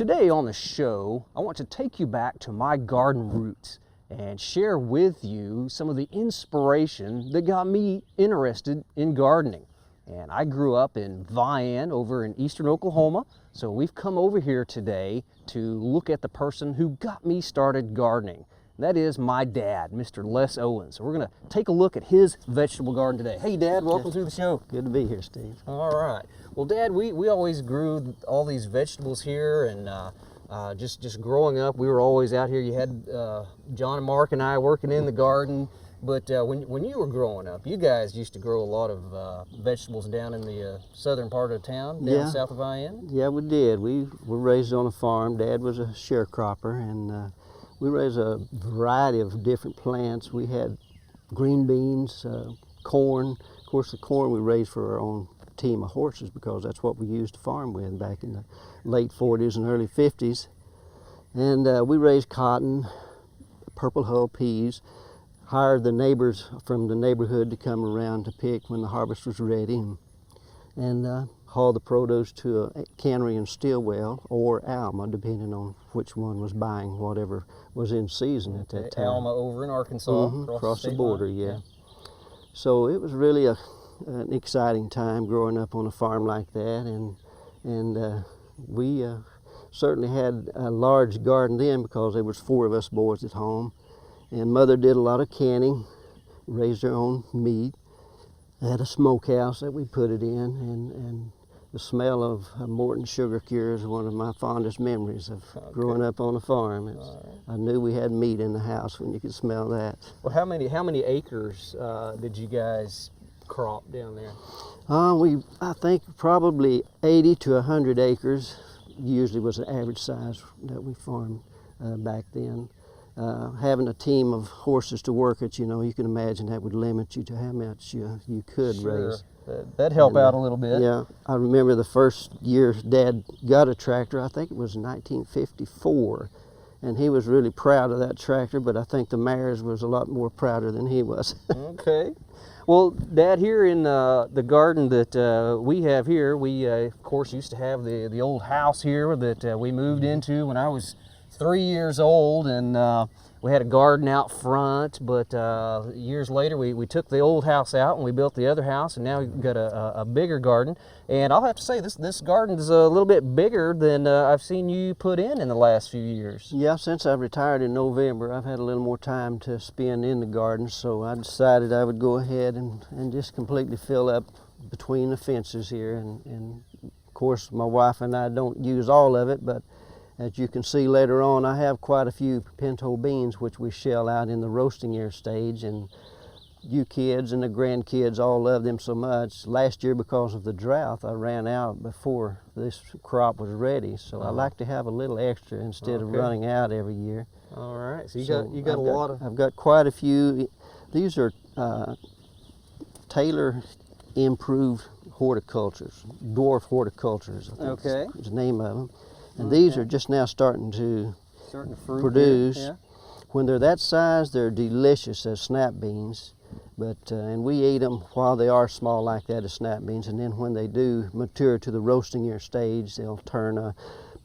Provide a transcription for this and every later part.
Today on the show, I want to take you back to my garden roots and share with you some of the inspiration that got me interested in gardening. And I grew up in Vian over in eastern Oklahoma, so we've come over here today to look at the person who got me started gardening. That is my dad, Mr. Les Owens. So we're going to take a look at his vegetable garden today. Hey, Dad, welcome to the show. Good to be here, Steve. All right. Well, Dad, we always grew all these vegetables here, and just growing up, we were always out here. You had John and Mark and I working in the garden. But when you were growing up, you guys used to grow a lot of vegetables down in the southern part of town, down south of Vian? Yeah, we did. We were raised on a farm. Dad was a sharecropper, and we raised a variety of different plants. We had green beans, corn. Of course, the corn we raised for our own team of horses because that's what we used to farm with back in the late 40s and early 50s. And we raised cotton, purple hull peas, hired the neighbors from the neighborhood to come around to pick when the harvest was ready, and haul the produce to a cannery in Stillwell or Alma, depending on which one was buying whatever was in season at that time. Alma over in Arkansas, across the border, yeah. So it was really an exciting time growing up on a farm like that, and we certainly had a large garden then because there was 4 of us boys at home. And Mother did a lot of canning, raised her own meat. I had a smokehouse that we put it in, and the smell of Morton sugar cure is one of my fondest memories of growing up on a farm. I knew we had meat in the house when you could smell that. Well, how many acres did you guys crop down there? I think probably 80 to 100 acres usually was the average size that we farmed back then. Having a team of horses to work it, you can imagine that would limit you to how much you could raise. That'd help out a little bit. Yeah, I remember the first year Dad got a tractor, I think it was 1954, and he was really proud of that tractor, but I think the mares was a lot more prouder than he was. Okay. Well, Dad, here in the garden that we have here, we of course used to have the old house here that we moved into when I was 3 years old, and we had a garden out front, but years later we took the old house out and we built the other house, and now we've got a bigger garden. And I'll have to say this garden is a little bit bigger than I've seen you put in the last few years. Yeah, since I retired in November, I've had a little more time to spend in the garden, so I decided I would go ahead and just completely fill up between the fences here. And of course, my wife and I don't use all of it, but as you can see later on, I have quite a few pinto beans which we shell out in the roasting ear stage, and you kids and the grandkids all love them so much. Last year, because of the drought, I ran out before this crop was ready, so I like to have a little extra instead of running out every year. All right, so you got a lot of... I've got quite a few. These are Taylor improved horticultures, dwarf horticultures, I think is the name of them. And these are just now starting to produce. Yeah. When they're that size, they're delicious as snap beans. But and we eat them while they are small like that as snap beans. And then when they do mature to the roasting ear stage, they'll turn a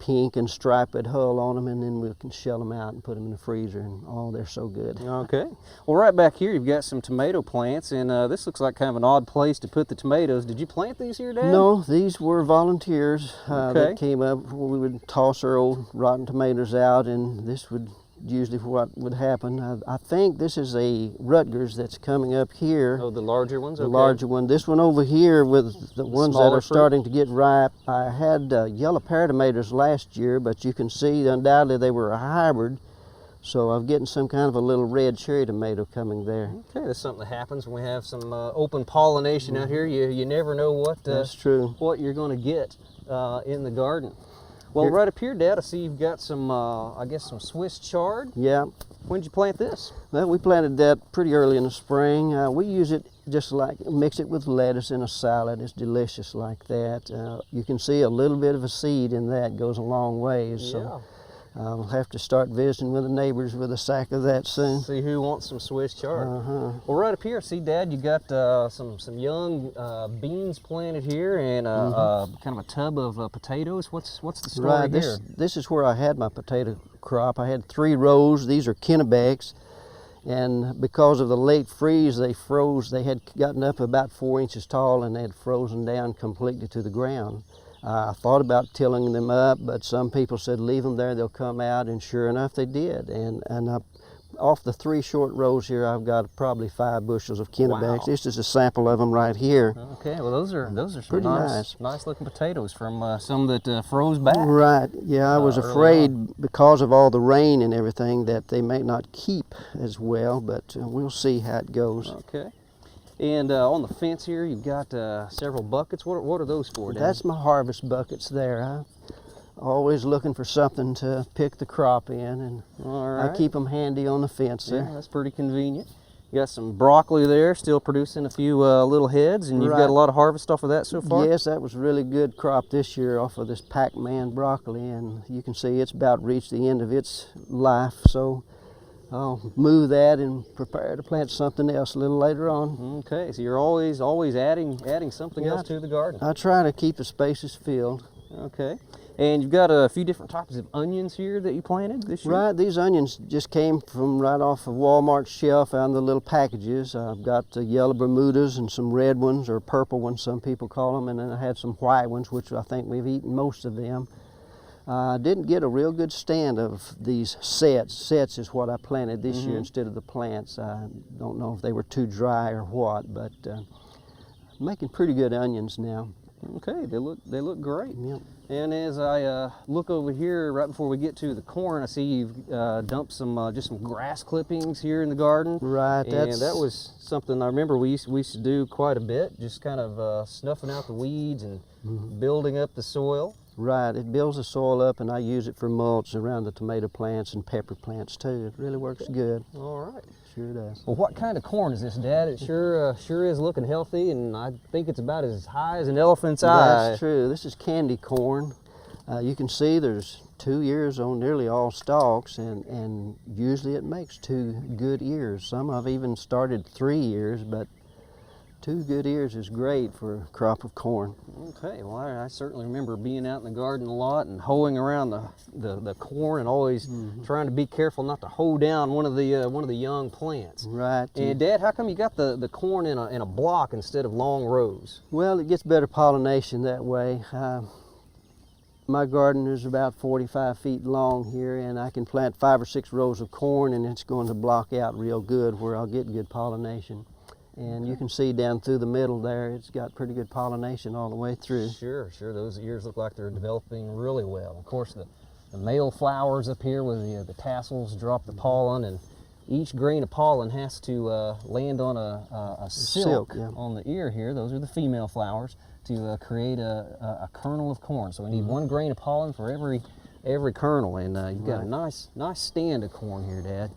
pink and striped hull on them, and then we can shell them out and put them in the freezer, and they're so good. Okay. Well, right back here you've got some tomato plants, and this looks like kind of an odd place to put the tomatoes. Did you plant these here, Dad? No, these were volunteers that came up. We would toss our old rotten tomatoes out, and this would usually what would happen. I think this is a Rutgers that's coming up here. Oh, the larger ones? The larger one. This one over here with the ones that are starting to get ripe. I had yellow pear tomatoes last year, but you can see undoubtedly they were a hybrid. So I'm getting some kind of a little red cherry tomato coming there. Okay, that's something that happens when we have some open pollination out here. You never know what that's true. What you're going to get in the garden. Well, right up here, Dad, I see you've got some, I guess, some Swiss chard. Yeah. When did you plant this? Well, we planted that pretty early in the spring. We use it just like, mix it with lettuce in a salad. It's delicious like that. You can see a little bit of a seed in that goes a long ways. So I'll have to start visiting with the neighbors with a sack of that soon. See who wants some Swiss chard. Uh-huh. Well, right up here, see, Dad, you got some young beans planted here, and kind of a tub of potatoes. What's the story Right, here? this is where I had my potato crop. I had 3 rows. These are Kennebecks, and because of the late freeze, they froze. They had gotten up about 4 inches tall, and they had frozen down completely to the ground. I thought about tilling them up, but some people said leave them there, they'll come out, and sure enough they did. And off the 3 short rows here, I've got probably 5 bushels of Kennebecks. Wow. This is a sample of them right here. Okay, well those are some Pretty nice looking potatoes from some that froze back. Right, yeah, I was afraid because of all the rain and everything that they may not keep as well, but we'll see how it goes. Okay. And on the fence here, you've got several buckets. What are those for, Dad? That's my harvest buckets there. I'm always looking for something to pick the crop in, and All right. I keep them handy on the fence there. Yeah, that's pretty convenient. You got some broccoli there, still producing a few little heads, and you've got Right. a lot of harvest off of that so far? Yes, that was a really good crop this year off of this Pac-Man broccoli, and you can see it's about reached the end of its life, so I'll move that and prepare to plant something else a little later on. Okay, so you're always adding something else to the garden. I try to keep the spaces filled. Okay. And you've got a few different types of onions here that you planted this year? Right, these onions just came from right off of Walmart's shelf out in the little packages. I've got yellow Bermudas and some red ones, or purple ones some people call them, and then I had some white ones, which I think we've eaten most of them. I didn't get a real good stand of these sets. Sets is what I planted this year instead of the plants. I don't know if they were too dry or what, but making pretty good onions now. Okay, they look great. Yep. And as I look over here, right before we get to the corn, I see you've dumped some just some grass clippings here in the garden. Right, and that was something I remember we used to do quite a bit, just kind of snuffing out the weeds and building up the soil. Right, it builds the soil up, and I use it for mulch around the tomato plants and pepper plants too. It really works good. All right. Sure does. Well, what kind of corn is this, Dad? It sure is looking healthy, and I think it's about as high as an elephant's eye. That's true. This is candy corn. You can see there's 2 ears on nearly all stalks, and usually it makes 2 good ears. Some have even started 3 ears, but 2 good ears is great for a crop of corn. Okay, well, I certainly remember being out in the garden a lot and hoeing around the corn, and always trying to be careful not to hoe down one of the young plants. Right. And Dad, how come you got the corn in a block instead of long rows? Well, it gets better pollination that way. My garden is about 45 feet long here, and I can plant 5 or 6 rows of corn, and it's going to block out real good where I'll get good pollination. And you can see down through the middle there, it's got pretty good pollination all the way through. Sure. Those ears look like they're developing really well. Of course, the male flowers up here with the tassels drop the pollen, and each grain of pollen has to land on a silk yeah. on the ear here. Those are the female flowers to create a kernel of corn. So we need 1 grain of pollen for every kernel, and you've got a nice stand of corn here, Dad.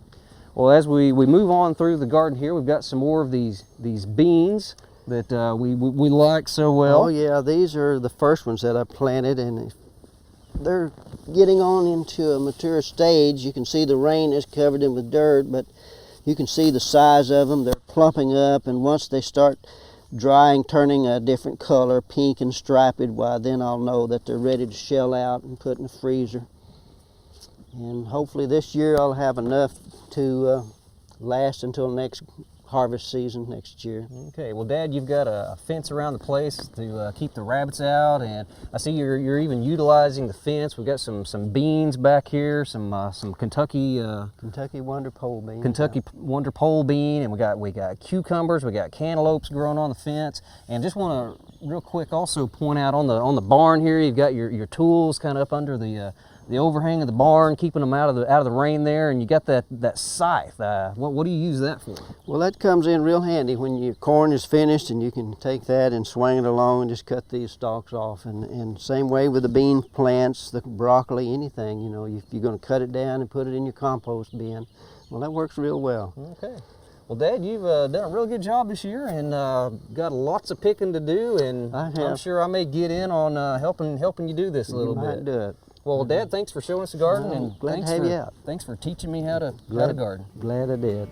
Well, as we move on through the garden here, we've got some more of these beans that we like so well. Oh yeah, these are the first ones that I planted, and they're getting on into a mature stage. You can see the rain has covered them with dirt, but you can see the size of them. They're plumping up, and once they start drying, turning a different color, pink and striped, why then I'll know that they're ready to shell out and put in the freezer. And hopefully this year I'll have enough to last until next harvest season next year. Okay, well, Dad, you've got a fence around the place to keep the rabbits out, and I see you're even utilizing the fence. We've got some beans back here, some Kentucky Wonder Pole bean. Wonder Pole bean, and we got cucumbers, we got cantaloupes growing on the fence. And just want to real quick also point out on the barn here, you've got your tools kind of up under the overhang of the barn, keeping them out of the rain there, and you got that scythe. What do you use that for? Well, that comes in real handy when your corn is finished, and you can take that and swing it along and just cut these stalks off. And same way with the bean plants, the broccoli, anything, you know, if you're going to cut it down and put it in your compost bin, well, that works real well. Okay. Well, Dad, you've done a real good job this year, and got lots of picking to do, and I'm sure I may get in on helping you do this a little bit. You might do it. Well, Dad, thanks for showing us the garden, and glad thanks to have for you out. thanks for teaching me how to Glad, garden. glad I did.